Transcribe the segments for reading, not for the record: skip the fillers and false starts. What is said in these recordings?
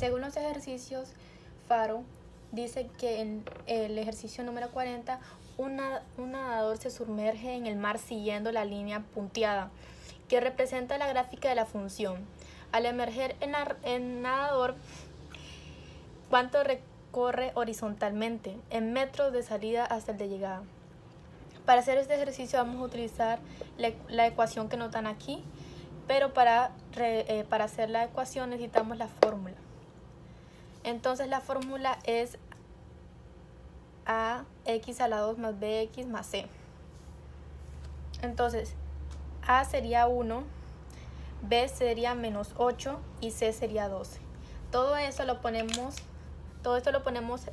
Según los ejercicios, Faro dice que en el ejercicio número 40, un nadador se sumerge en el mar siguiendo la línea punteada, que representa la gráfica de la función. Al emerger el nadador, ¿cuánto recorre horizontalmente en metros de salida hasta el de llegada? Para hacer este ejercicio vamos a utilizar la ecuación que nos dan aquí, pero para hacer la ecuación necesitamos la fórmula. Entonces la fórmula es ax a la 2 más bx más c. Entonces a sería 1, b sería menos 8 y c sería 12. Todo esto lo ponemos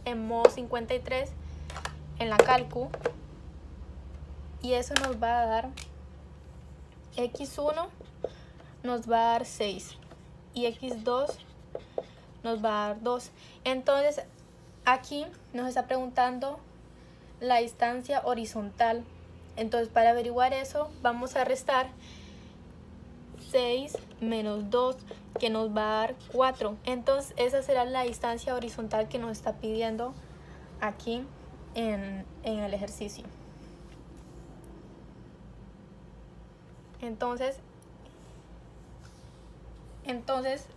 en modo 53 en la calcu, y eso nos va a dar x1 nos va a dar 6 y x2 nos va a dar 2. Entonces aquí nos está preguntando la distancia horizontal. Entonces para averiguar eso vamos a restar 6 menos 2, que nos va a dar 4. Entonces esa será la distancia horizontal que nos está pidiendo aquí en el ejercicio. Entonces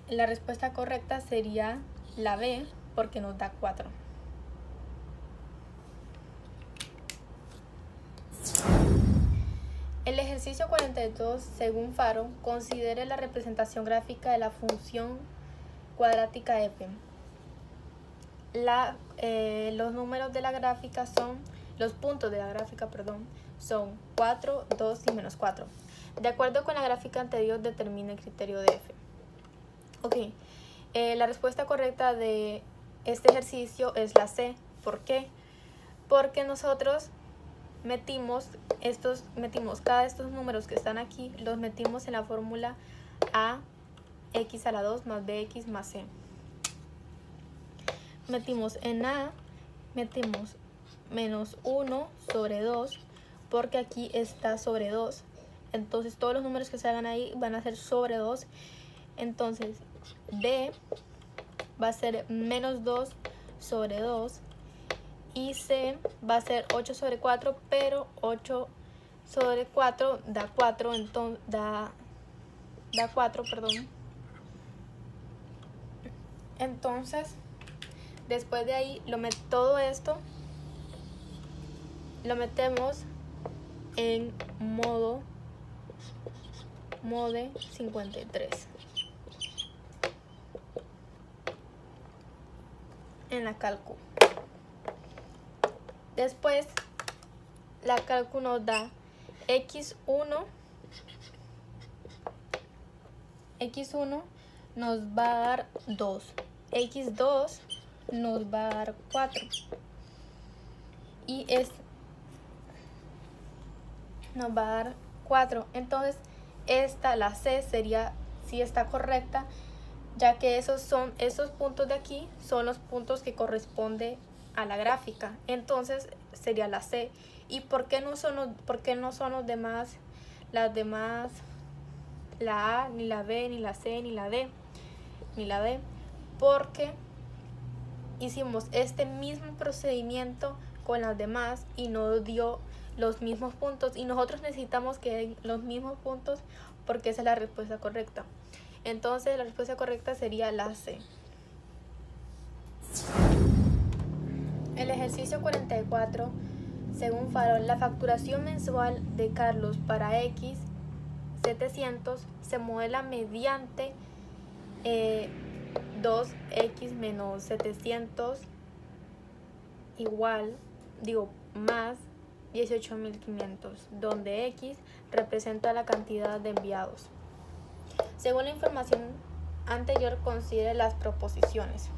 la respuesta correcta sería la B, porque nos da 4. El ejercicio 42, según Faro, considere la representación gráfica de la función cuadrática f. Los números de la gráfica son, los puntos de la gráfica, son 4, 2 y menos 4. De acuerdo con la gráfica anterior, determina el criterio de f. Ok, la respuesta correcta de este ejercicio es la C. ¿Por qué? Porque nosotros metimos cada de estos números que están aquí, los metimos en la fórmula ax a la 2 más bx más c. Metimos en a, metimos menos 1 sobre 2, porque aquí está sobre 2. Entonces todos los números que salgan ahí van a ser sobre 2. Entonces b va a ser menos 2 sobre 2. Y c va a ser 8 sobre 4, pero 8 sobre 4 da 4, entonces da 4, Entonces, después de ahí, todo esto lo metemos en modo 53 en la calcu. Después la calcu nos da x1 nos va a dar 2, x2 nos va a dar 4 y nos va a dar 4. Entonces la C sería, si está correcta, ya que esos puntos de aquí son los puntos que corresponden a la gráfica. Entonces sería la C. ¿Y por qué no son las demás, la A, ni la B, ni la C, ni la D, ni la D? Porque hicimos este mismo procedimiento con las demás y no dio los mismos puntos, y nosotros necesitamos que den los mismos puntos porque esa es la respuesta correcta. Entonces la respuesta correcta sería la C. El ejercicio 44, según Faro, la facturación mensual de Carlos para X 700 se modela mediante 2x menos 700 más 18.500, donde X representa la cantidad de enviados. Según la información anterior, considere las proposiciones.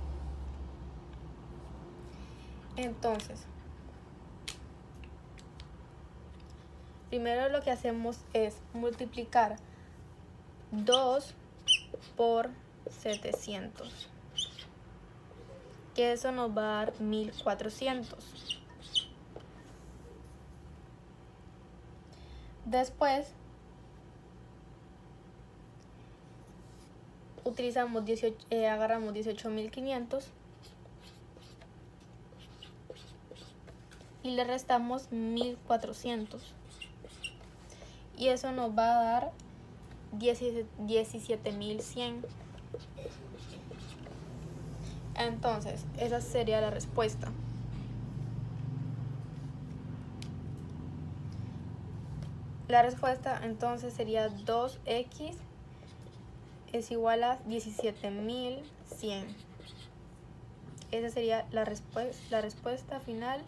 Entonces, primero lo que hacemos es multiplicar 2 por 700, que eso nos va a dar 1400. Después utilizamos agarramos 18.500 y le restamos 1.400 y eso nos va a dar 17.100. Entonces esa sería la respuesta. La respuesta entonces sería 2x es igual a 17.100. Esa sería la respuesta final.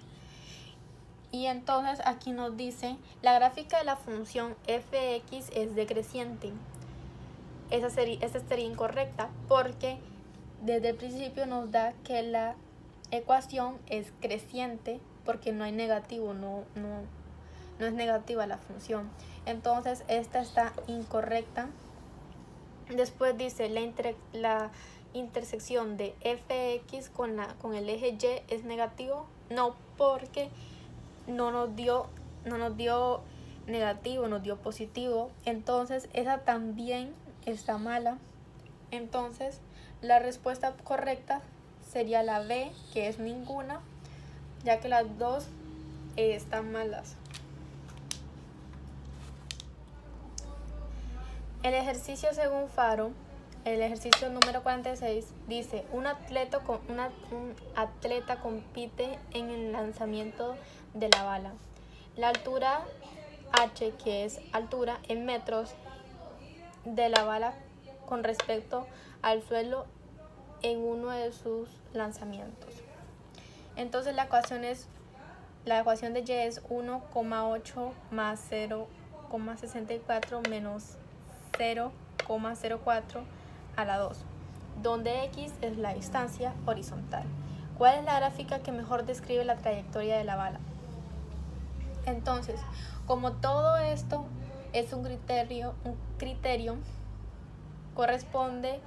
Y entonces aquí nos dice, la gráfica de la función f(x) es decreciente. Esa sería incorrecta porque desde el principio nos da que la ecuación es creciente porque no hay negativo, no es negativa la función. Entonces esta está incorrecta. Después dice la intersección de f(x) con el eje y es negativo. No, porque no nos dio negativo, nos dio positivo. Entonces esa también está mala. Entonces la respuesta correcta sería la B, que es ninguna, ya que las dos están malas. El ejercicio según Faro, el ejercicio número 46, dice, un atleta compite en el lanzamiento de la bala. La altura h, que es altura en metros de la bala con respecto al suelo en uno de sus lanzamientos. Entonces la ecuación de y es 1,8 más 0,64 menos 0,04 a la 2, donde x es la distancia horizontal. ¿Cuál es la gráfica que mejor describe la trayectoria de la bala? Entonces, como todo esto es un criterio corresponde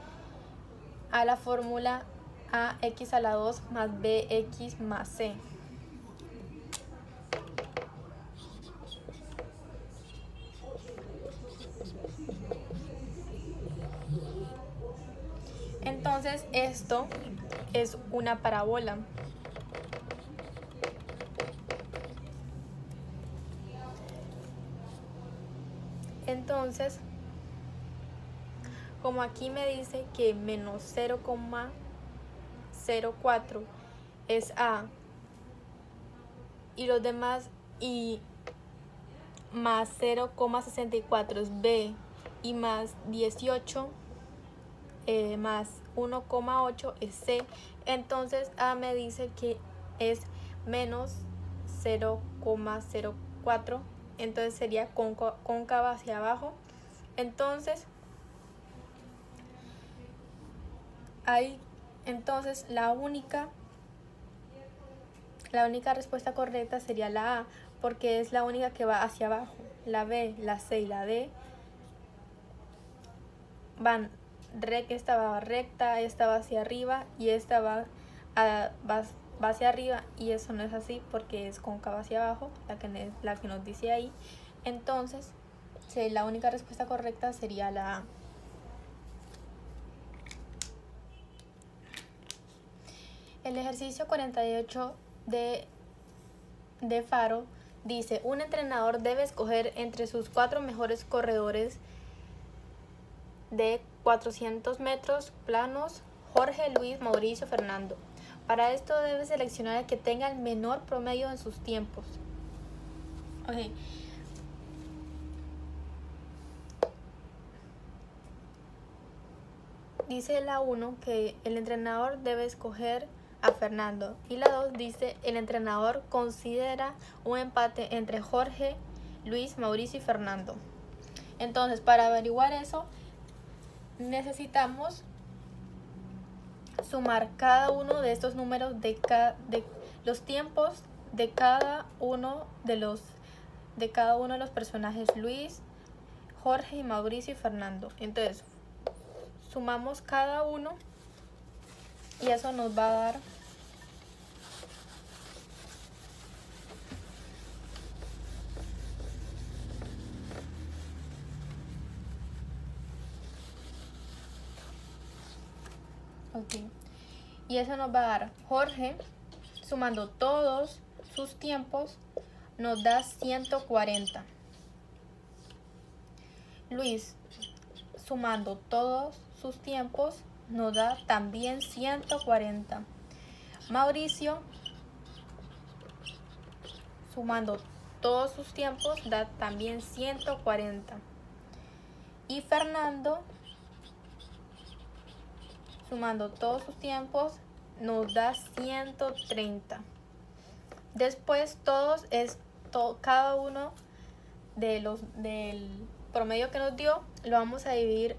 a la fórmula ax a la 2 más bx más c. Entonces esto es una parábola. Entonces, como aquí me dice que menos 0,04 es A y los demás, y más 0,64 es B y más 18 más 1,8 es C, entonces A me dice que es menos 0,04, entonces sería cóncava hacia abajo. Entonces la única respuesta correcta sería la A, porque es la única que va hacia abajo. La B, la C y la D van esta va recta, esta va hacia arriba y esta va hacia arriba, y eso no es así porque es cóncava hacia abajo, la que nos dice ahí. Entonces la única respuesta correcta sería la A. El ejercicio 48 de Faro dice, un entrenador debe escoger entre sus 4 mejores corredores de 400 metros planos, Jorge, Luis, Mauricio, Fernando. Para esto debe seleccionar el que tenga el menor promedio en sus tiempos. Okay. Dice la 1 que el entrenador debe escoger a Fernando, y la 2 dice el entrenador considera un empate entre Jorge, Luis, Mauricio y Fernando. Entonces, para averiguar eso necesitamos sumar cada uno de estos números de los tiempos de cada uno de los personajes, Luis, Jorge, y Mauricio y Fernando. Entonces sumamos cada uno y eso nos va a dar Ok. Y eso nos va a dar Jorge, sumando todos sus tiempos, nos da 140. Luis, sumando todos sus tiempos, nos da también 140. Mauricio, sumando todos sus tiempos, da también 140. Y Fernando, sumando todos sus tiempos, nos da 130. Después cada uno del promedio que nos dio lo vamos a dividir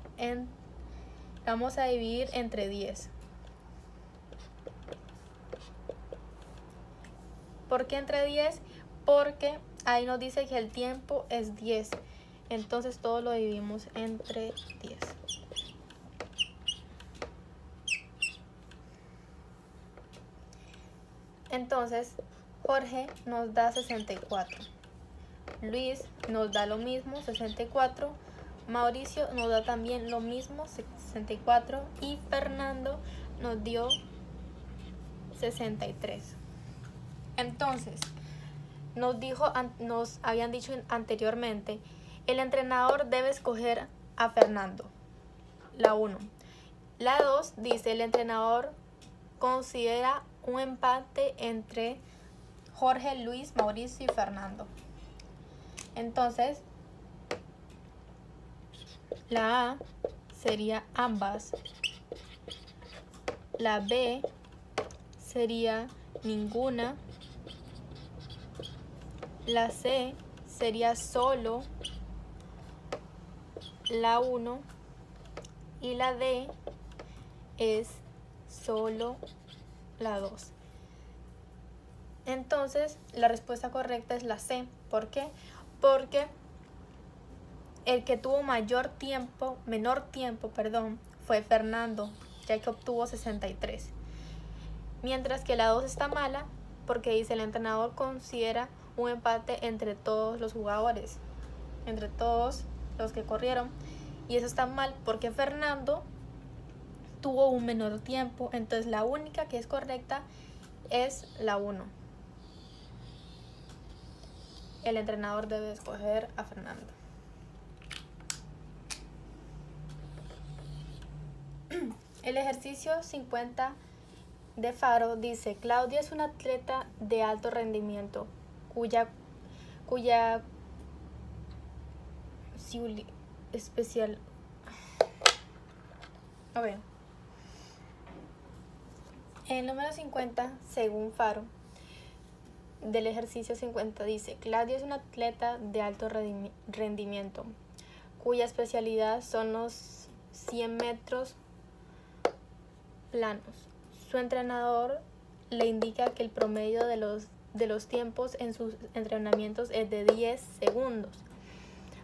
entre 10. ¿Por qué entre 10? Porque ahí nos dice que el tiempo es 10. Entonces todo lo dividimos entre 10. Entonces Jorge nos da 64. Luis nos da lo mismo, 64. Mauricio nos da también lo mismo, 64. Y Fernando nos dio 63. Entonces, nos habían dicho anteriormente, el entrenador debe escoger a Fernando. La 1. La 2 dice, el entrenador considera un empate entre Jorge, Luis, Mauricio y Fernando. Entonces, la A sería ambas. La B sería ninguna. La C sería solo la 1. Y la D es solo la 2. Entonces, la respuesta correcta es la C. ¿Por qué? Porque el que tuvo menor tiempo, fue Fernando, ya que obtuvo 63. Mientras que la 2 está mala, porque dice el entrenador considera un empate entre todos los jugadores, entre todos los que corrieron. Y eso está mal porque Fernando tuvo un menor tiempo. Entonces la única que es correcta es la 1. El entrenador debe escoger a Fernando. El ejercicio 50 de Faro dice, Claudia es una atleta de alto rendimiento cuya especial. A ver. El número 50, según Faro, del ejercicio 50 dice, Claudia es una atleta de alto rendimiento cuya especialidad son los 100 metros planos. Su entrenador le indica que el promedio de los tiempos en sus entrenamientos es de 10 segundos.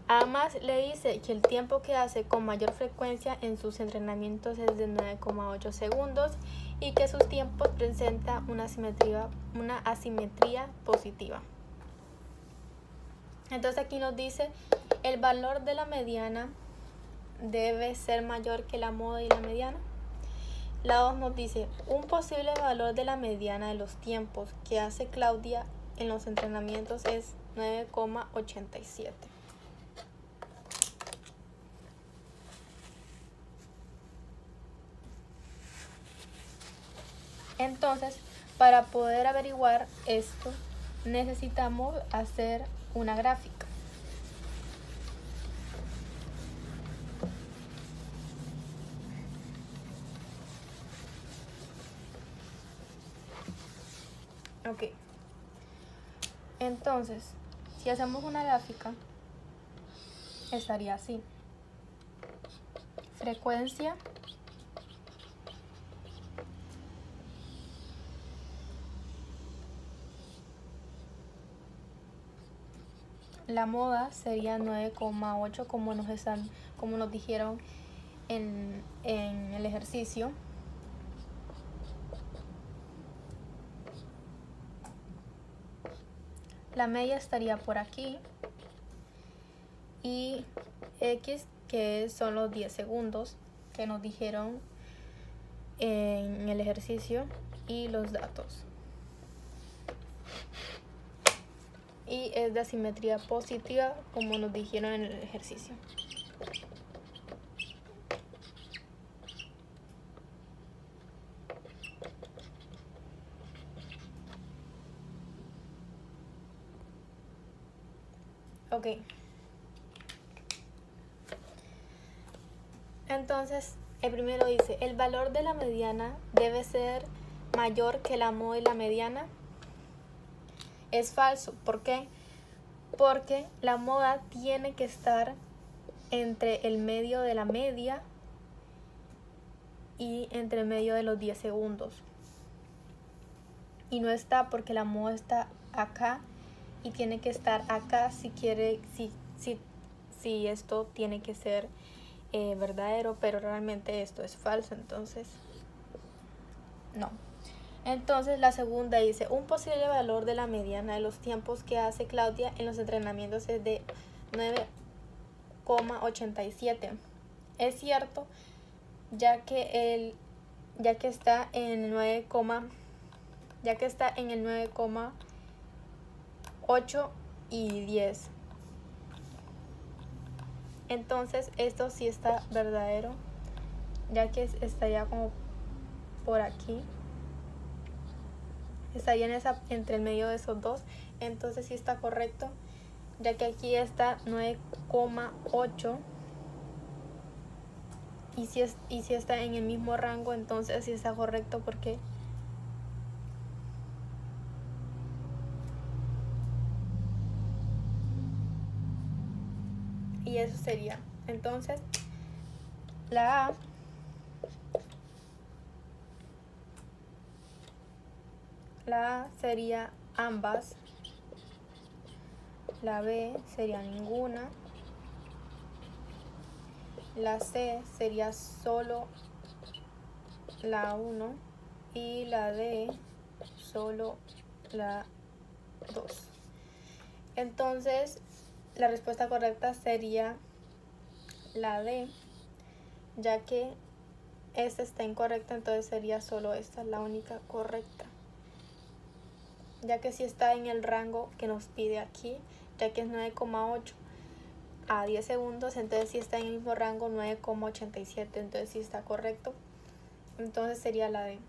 Además, le dice que el tiempo que hace con mayor frecuencia en sus entrenamientos es de 9,8 segundos y que sus tiempos presentan una asimetría positiva. Entonces aquí nos dice, el valor de la mediana debe ser mayor que la moda y la mediana. La 2 nos dice, un posible valor de la mediana de los tiempos que hace Claudia en los entrenamientos es 9,87. Entonces, para poder averiguar esto, necesitamos hacer una gráfica. Ok. Entonces, si hacemos una gráfica, estaría así. Frecuencia. La moda sería 9,8 como nos dijeron en el ejercicio. La media estaría por aquí. Y X, que son los 10 segundos que nos dijeron en el ejercicio y los datos. Y es de asimetría positiva, como nos dijeron en el ejercicio. Ok. Entonces, el primero dice, el valor de la mediana debe ser mayor que la moda y la mediana. Es falso. ¿Por qué? Porque la moda tiene que estar entre el medio de la media y entre el medio de los 10 segundos. Y no está porque la moda está acá y tiene que estar acá si esto tiene que ser verdadero, pero realmente esto es falso, entonces no. Entonces la segunda dice, un posible valor de la mediana de los tiempos que hace Claudia en los entrenamientos es de 9,87. Es cierto, ya que está en el 9,8 y 10. Entonces esto sí está verdadero, ya que estaría como por aquí. Estaría entre el medio de esos dos. Entonces sí está correcto, ya que aquí está 9,8 y si está en el mismo rango, entonces sí está correcto porque y eso sería. Entonces la A sería ambas, la B sería ninguna, la C sería solo la 1 y la D solo la 2. Entonces la respuesta correcta sería la D, ya que esta está incorrecta, entonces sería solo esta la única correcta, ya que si está en el rango que nos pide aquí, ya que es 9,8 a 10 segundos, entonces si está en el mismo rango 9,87, entonces sí está correcto, entonces sería la D.